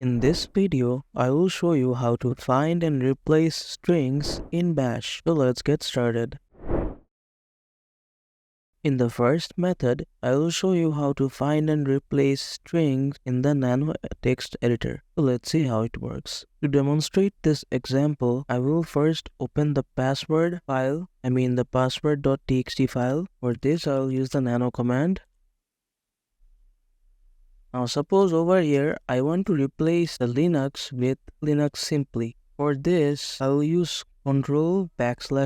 In this video, I will show you how to find and replace strings in Bash. So let's get started. In the first method, I will show you how to find and replace strings in the Nano text editor. So let's see how it works. To demonstrate this example, I will first open the password file, the password.txt file. For this, I will use the Nano command. Now suppose over here I want to replace the Linux with LinuxSimply. For this I will use Ctrl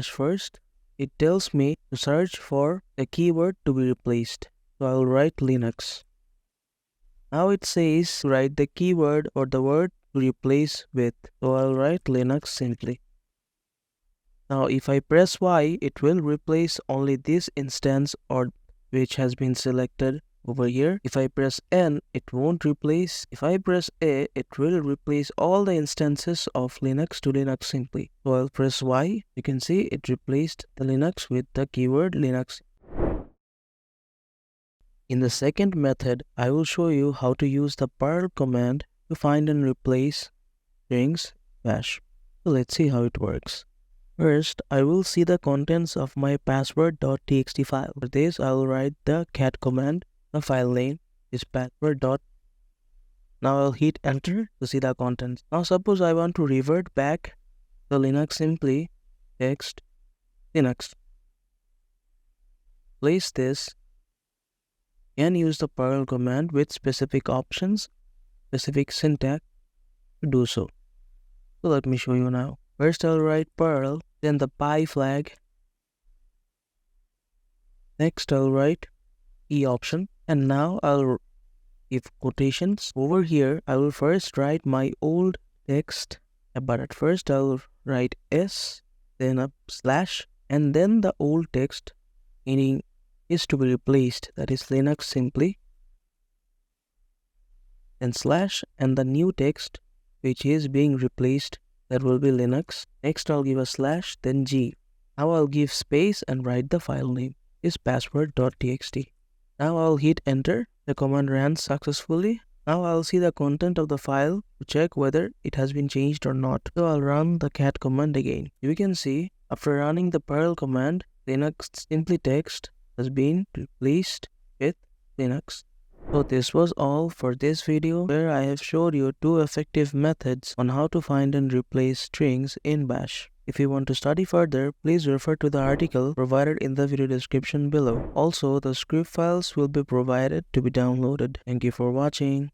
first. It tells me to search for a keyword to be replaced. So I will write Linux. Now it says write the keyword or the word to replace with. So I will write LinuxSimply. Now if I press Y, it will replace only this instance or which has been selected over here. If I press N, it won't replace. If I press A, it will replace all the instances of Linux to LinuxSimply. So I'll press Y. You can see it replaced the Linux with the keyword Linux. In the second method, I will show you how to use the perl command to find and replace strings Bash. So let's see how it works. First, I will see the contents of my password.txt file. For this, I will write the cat command. The file name is password. Now I'll hit enter to see the contents. Now suppose I want to revert back the LinuxSimply text Linux. Place this and use the perl command with specific options, specific syntax to do so. So let me show you now. First I'll write perl, then the pi flag. Next I'll write E option. And now I'll give quotations. Over here, I will first write my old text, but at first I'll write S, then a slash, and then the old text, meaning is to be replaced, that is LinuxSimply, then slash, and the new text, which is being replaced, that will be Linux. Next I'll give a slash, then G. Now I'll give space and write the file name, is password.txt. Now I'll hit enter. The command ran successfully. Now I'll see the content of the file to check whether it has been changed or not. So I'll run the cat command again. You can see after running the perl command, LinuxSimply text has been replaced with Linux. So this was all for this video, where I have showed you two effective methods on how to find and replace strings in Bash. If you want to study further, please refer to the article provided in the video description below. Also, the script files will be provided to be downloaded. Thank you for watching.